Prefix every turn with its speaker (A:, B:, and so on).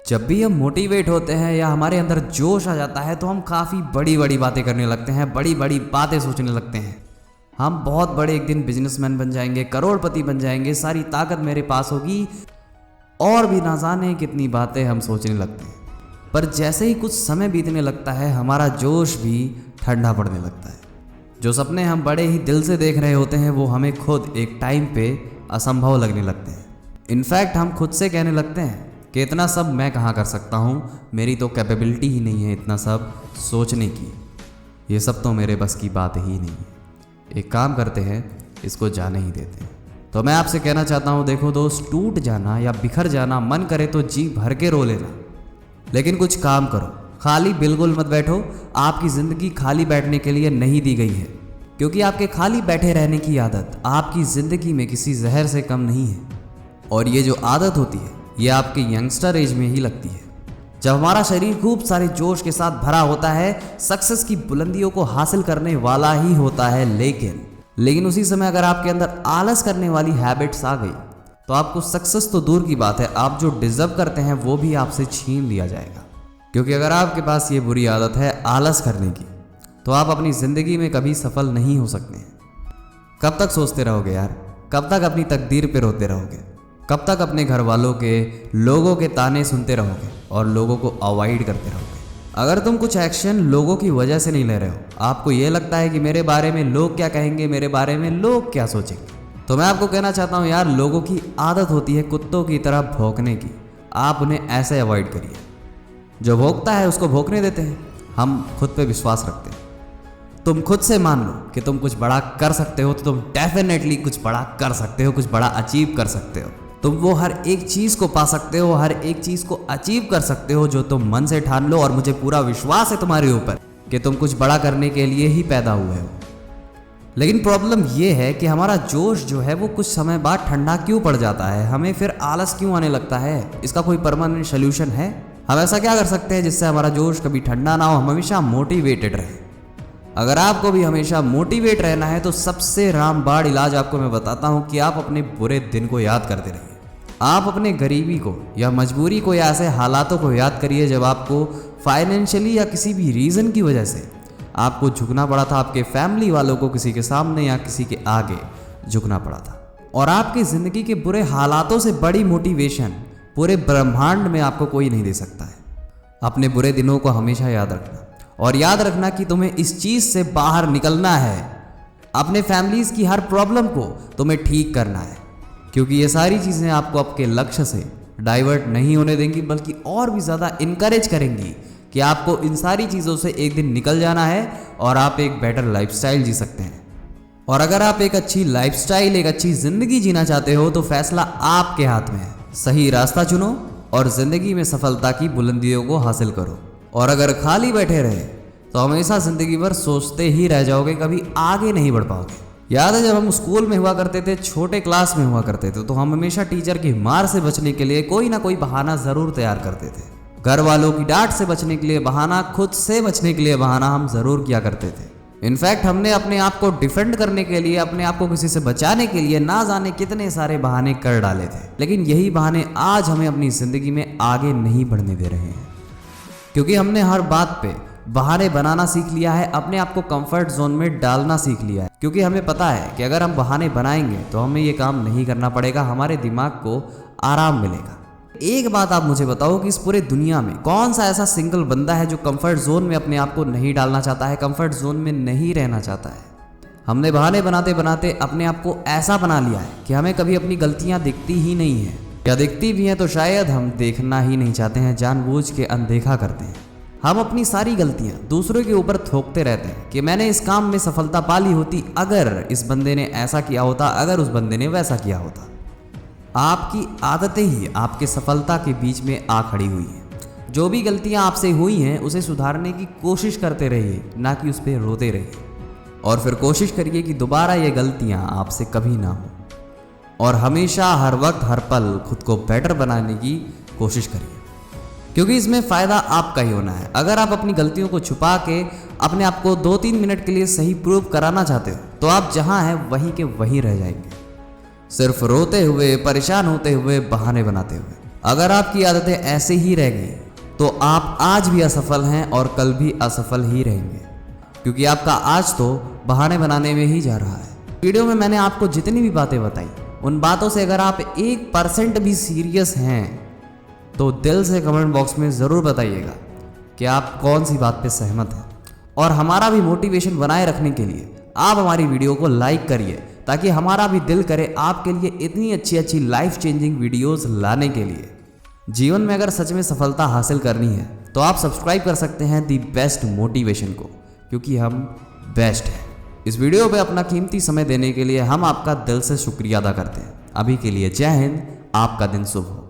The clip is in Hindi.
A: जब भी हम मोटिवेट होते हैं या हमारे अंदर जोश आ जाता है तो हम काफ़ी बड़ी बड़ी बातें करने लगते हैं, बड़ी बड़ी बातें सोचने लगते हैं। हम बहुत बड़े एक दिन बिजनेसमैन बन जाएंगे, करोड़पति बन जाएंगे, सारी ताकत मेरे पास होगी और भी ना जाने कितनी बातें हम सोचने लगते हैं। पर जैसे ही कुछ समय बीतने लगता है हमारा जोश भी ठंडा पड़ने लगता है। जो सपने हम बड़े ही दिल से देख रहे होते हैं वो हमें खुद एक टाइम पे असंभव लगने लगते हैं। इनफैक्ट हम खुद से कहने लगते हैं कि इतना सब मैं कहाँ कर सकता हूँ, मेरी तो कैपेबिलिटी ही नहीं है इतना सब सोचने की, ये सब तो मेरे बस की बात ही नहीं है। एक काम करते हैं, इसको जाने ही देते हैं। तो मैं आपसे कहना चाहता हूँ, देखो दोस्त, टूट जाना या बिखर जाना मन करे तो जी भर के रो लेना, लेकिन कुछ काम करो। खाली बिल्कुल मत बैठो। आपकी ज़िंदगी खाली बैठने के लिए नहीं दी गई है, क्योंकि आपके खाली बैठे रहने की आदत आपकी ज़िंदगी में किसी जहर से कम नहीं है। और ये जो आदत होती है ये आपके यंगस्टर एज में ही लगती है, जब हमारा शरीर खूब सारे जोश के साथ भरा होता है, सक्सेस की बुलंदियों को हासिल करने वाला ही होता है। लेकिन उसी समय अगर आपके अंदर आलस करने वाली हैबिट्स आ गई तो आपको सक्सेस तो दूर की बात है, आप जो डिजर्व करते हैं वो भी आपसे छीन लिया जाएगा। क्योंकि अगर आपके पास ये बुरी आदत है आलस करने की, तो आप अपनी ज़िंदगी में कभी सफल नहीं हो सकते हैं। कब तक सोचते रहोगे यार? कब तक अपनी तकदीर पे रोते रहोगे? कब तक अपने घर वालों के, लोगों के ताने सुनते रहोगे और लोगों को अवॉइड करते रहोगे? अगर तुम कुछ एक्शन लोगों की वजह से नहीं ले रहे हो, आपको ये लगता है कि मेरे बारे में लोग क्या कहेंगे, मेरे बारे में लोग क्या सोचेंगे, तो मैं आपको कहना चाहता हूँ यार, लोगों की आदत होती है कुत्तों की तरह भौंकने की। आप उन्हें ऐसे अवॉइड करिए। जो भौंकता है उसको भौंकने देते हैं। हम खुद पे विश्वास रखते हैं। तुम खुद से मान लो कि तुम कुछ बड़ा कर सकते हो, तो तुम डेफिनेटली कुछ बड़ा कर सकते हो, कुछ बड़ा अचीव कर सकते हो। तुम वो हर एक चीज़ को पा सकते हो, हर एक चीज़ को अचीव कर सकते हो जो तुम मन से ठान लो। और मुझे पूरा विश्वास है तुम्हारे ऊपर कि तुम कुछ बड़ा करने के लिए ही पैदा हुए हो। लेकिन प्रॉब्लम ये है कि हमारा जोश जो है वो कुछ समय बाद ठंडा क्यों पड़ जाता है, हमें फिर आलस क्यों आने लगता है? इसका कोई परमानेंट सोल्यूशन है? हम ऐसा क्या कर सकते हैं जिससे हमारा जोश कभी ठंडा ना हो, हम हमेशा मोटिवेटेड रहें? अगर आपको भी हमेशा मोटिवेट रहना है तो सबसे रामबाण इलाज आपको मैं बताता हूँ कि आप अपने बुरे दिन को याद करते रहिए। आप अपने गरीबी को या मजबूरी को या ऐसे हालातों को याद करिए जब आपको फाइनेंशियली या किसी भी रीज़न की वजह से आपको झुकना पड़ा था, आपके फैमिली वालों को किसी के सामने या किसी के आगे झुकना पड़ा था। और आपकी ज़िंदगी के बुरे हालातों से बड़ी मोटिवेशन पूरे ब्रह्मांड में आपको कोई नहीं दे सकता है। अपने बुरे दिनों को हमेशा याद रखना, और याद रखना कि तुम्हें इस चीज़ से बाहर निकलना है। अपने फैमिलीज़ की हर प्रॉब्लम को तुम्हें ठीक करना है, क्योंकि ये सारी चीज़ें आपको आपके लक्ष्य से डाइवर्ट नहीं होने देंगी, बल्कि और भी ज़्यादा इनकरेज करेंगी कि आपको इन सारी चीज़ों से एक दिन निकल जाना है और आप एक बेटर लाइफस्टाइल जी सकते हैं। और अगर आप एक अच्छी लाइफस्टाइल, एक अच्छी ज़िंदगी जीना चाहते हो तो फैसला आपके हाथ में है। सही रास्ता चुनो और ज़िंदगी में सफलता की बुलंदियों को हासिल करो। और अगर खाली बैठे रहे तो हमेशा ज़िंदगी भर सोचते ही रह जाओगे, कभी आगे नहीं बढ़ पाओगे। याद है जब हम स्कूल में हुआ करते थे, छोटे क्लास में हुआ करते थे, तो हम हमेशा टीचर की मार से बचने के लिए कोई ना कोई बहाना ज़रूर तैयार करते थे। घर वालों की डांट से बचने के लिए बहाना, खुद से बचने के लिए बहाना हम ज़रूर किया करते थे। इनफैक्ट हमने अपने आप को डिफेंड करने के लिए, अपने आप को किसी से बचाने के लिए ना जाने कितने सारे बहाने कर डाले थे। लेकिन यही बहाने आज हमें अपनी ज़िंदगी में आगे नहीं बढ़ने दे रहे हैं, क्योंकि हमने हर बात पे बहाने बनाना सीख लिया है, अपने आप को कंफर्ट जोन में डालना सीख लिया है। क्योंकि हमें पता है कि अगर हम बहाने बनाएंगे तो हमें ये काम नहीं करना पड़ेगा, हमारे दिमाग को आराम मिलेगा। एक बात आप मुझे बताओ कि इस पूरे दुनिया में कौन सा ऐसा सिंगल बंदा है जो कंफर्ट जोन में अपने आप को नहीं डालना चाहता है, कंफर्ट जोन में नहीं रहना चाहता है? हमने बहाने बनाते बनाते अपने आप को ऐसा बना लिया है कि हमें कभी अपनी गलतियां दिखती ही नहीं है, या दिखती भी हैं तो शायद हम देखना ही नहीं चाहते हैं, जानबूझ के अनदेखा करते हैं। हम अपनी सारी गलतियां दूसरों के ऊपर थोपते रहते हैं कि मैंने इस काम में सफलता पा ली होती अगर इस बंदे ने ऐसा किया होता, अगर उस बंदे ने वैसा किया होता। आपकी आदतें ही आपके सफलता के बीच में आ खड़ी हुई हैं। जो भी गलतियां आपसे हुई हैं उसे सुधारने की कोशिश करते रहिए, ना कि उस पर रोते रहिए। और फिर कोशिश करिए कि दोबारा ये गलतियां आपसे कभी ना हो। और हमेशा, हर वक्त, हर पल खुद को बेटर बनाने की कोशिश करिए, क्योंकि इसमें फ़ायदा आपका ही होना है। अगर आप अपनी गलतियों को छुपा के अपने आप को 2-3 मिनट के लिए सही प्रूव कराना चाहते हो तो आप जहाँ हैं वहीं के वहीं रह जाएंगे, सिर्फ रोते हुए, परेशान होते हुए, बहाने बनाते हुए। अगर आपकी आदतें ऐसे ही रह गई तो आप आज भी असफल हैं और कल भी असफल ही रहेंगे, क्योंकि आपका आज तो बहाने बनाने में ही जा रहा है। वीडियो में मैंने आपको जितनी भी बातें बताई, उन बातों से अगर आप 1% भी सीरियस हैं तो दिल से कमेंट बॉक्स में ज़रूर बताइएगा कि आप कौन सी बात पे सहमत हैं। और हमारा भी मोटिवेशन बनाए रखने के लिए आप हमारी वीडियो को लाइक करिए, ताकि हमारा भी दिल करे आपके लिए इतनी अच्छी अच्छी लाइफ चेंजिंग वीडियोस लाने के लिए। जीवन में अगर सच में सफलता हासिल करनी है तो आप सब्सक्राइब कर सकते हैं दी बेस्ट मोटिवेशन को, क्योंकि हम बेस्ट हैं। इस वीडियो पे अपना कीमती समय देने के लिए हम आपका दिल से शुक्रिया अदा करते हैं। अभी के लिए जय हिंद, आपका दिन शुभ हो।